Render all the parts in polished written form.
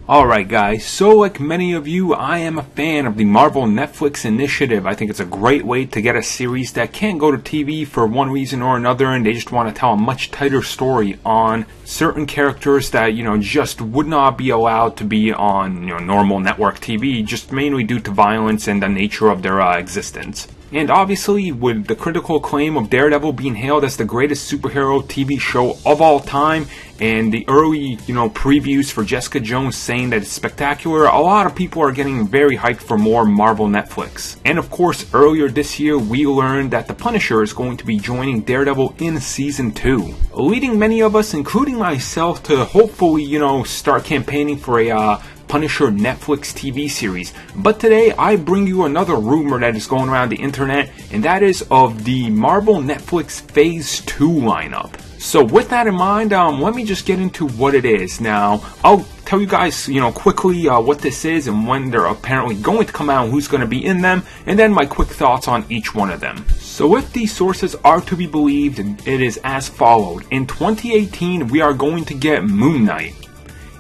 Alright guys, so like many of you, I am a fan of the Marvel Netflix initiative. I think it's a great way to get a series that can't go to TV for one reason or another, and they just want to tell a much tighter story on certain characters that, just would not be allowed to be on, normal network TV, just mainly due to violence and the nature of their existence. And obviously, with the critical acclaim of Daredevil being hailed as the greatest superhero TV show of all time, and the early, previews for Jessica Jones saying that it's spectacular, a lot of people are getting very hyped for more Marvel Netflix. And of course, earlier this year, we learned that The Punisher is going to be joining Daredevil in Season 2, leading many of us, including myself, to hopefully, start campaigning for a Punisher Netflix TV series. But today I bring you another rumor that is going around the internet, and that is of the Marvel Netflix Phase 2 lineup. So with that in mind, let me just get into what it is. Now, I'll tell you guys, quickly what this is and when they're apparently going to come out and who's going to be in them, and then my quick thoughts on each one of them. So if these sources are to be believed, it is as followed. In 2018, we are going to get Moon Knight.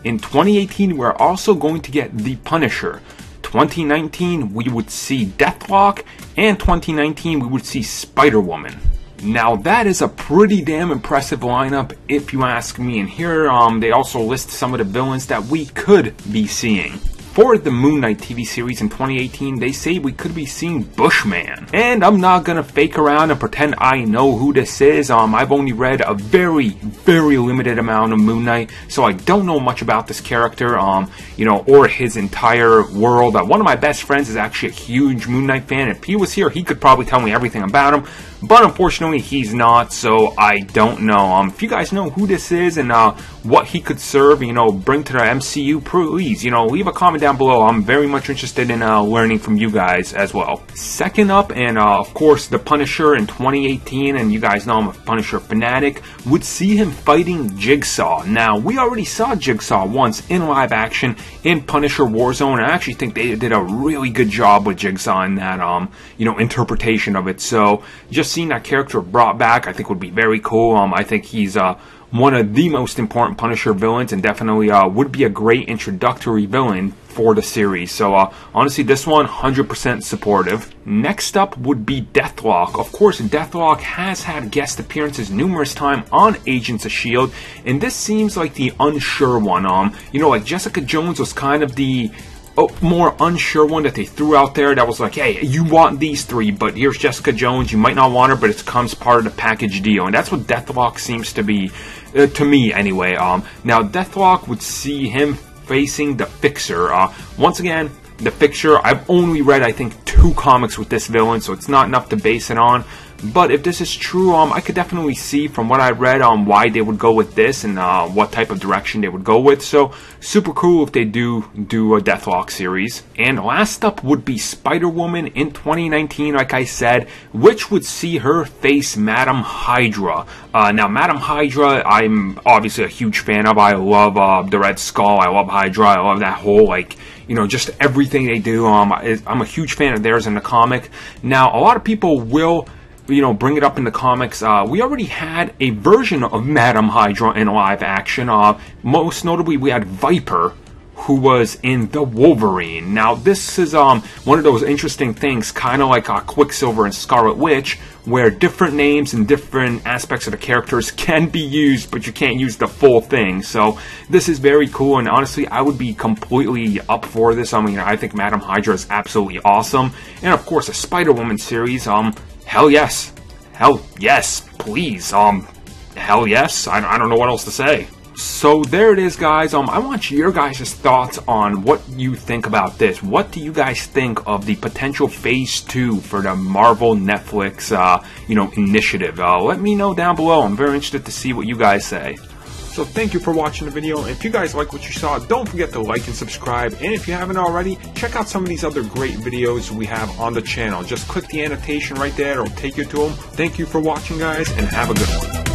In 2018, we're also going to get The Punisher. 2019, we would see Deathlok, and 2019, we would see Spider-Woman. Now that is a pretty damn impressive lineup if you ask me, and here they also list some of the villains that we could be seeing. For the Moon Knight TV series in 2018, they say we could be seeing Bushman. And I'm not gonna fake around and pretend I know who this is. I've only read a very, very limited amount of Moon Knight, so I don't know much about this character, or his entire world. One of my best friends is actually a huge Moon Knight fan. If he was here, he could probably tell me everything about him. But unfortunately, he's not, so I don't know. If you guys know who this is and what he could serve, bring to the MCU, please, leave a comment down below. I'm very much interested in learning from you guys as well. Second up, and of course, The Punisher in 2018, and you guys know I'm a Punisher fanatic, would see him fighting Jigsaw. Now, we already saw Jigsaw once in live action in Punisher Warzone, and I actually think they did a really good job with Jigsaw in that, interpretation of it. So, just seeing that character brought back, I think would be very cool. I think he's one of the most important Punisher villains, and definitely would be a great introductory villain for the series. So honestly, this one 100% supportive. Next up would be Deathlok. Of course, Deathlok has had guest appearances numerous times on Agents of S.H.I.E.L.D., and this seems like the unsure one. Like Jessica Jones was kind of the more unsure one that they threw out there that was like, hey, you want these three, but here's Jessica Jones, you might not want her, but it comes part of the package deal, and that's what Deathlok seems to be, to me anyway. Now Deathlok would see him facing the Fixer. Once again, the Fixer, I've only read, I think, 2 comics with this villain, so it's not enough to base it on. But if this is true, I could definitely see from what I read why they would go with this and what type of direction they would go with. So super cool if they do a Deathlok series. And last up would be Spider-Woman in 2019, like I said, which would see her face Madam Hydra. Now Madam Hydra, I'm obviously a huge fan of. I love the Red Skull. I love Hydra. I love that whole just everything they do. I'm a huge fan of theirs in the comic. Now a lot of people will bring it up in the comics. We already had a version of Madam Hydra in live action. Most notably, we had Viper, who was in The Wolverine. Now, this is one of those interesting things, kind of like Quicksilver and Scarlet Witch, where different names and different aspects of the characters can be used, but you can't use the full thing. So this is very cool, and honestly, I would be completely up for this. I think Madam Hydra is absolutely awesome. And of course, a Spider-Woman series, hell yes. Hell yes, please. Hell yes. I don't know what else to say. So there it is, guys. I want your guys' thoughts on what you think about this. What do you guys think of the potential Phase 2 for the Marvel Netflix, initiative? Let me know down below. I'm very interested to see what you guys say. So thank you for watching the video. If you guys like what you saw, don't forget to like and subscribe. And if you haven't already, check out some of these other great videos we have on the channel. Just click the annotation right there. It'll take you to them. Thank you for watching, guys, and have a good one.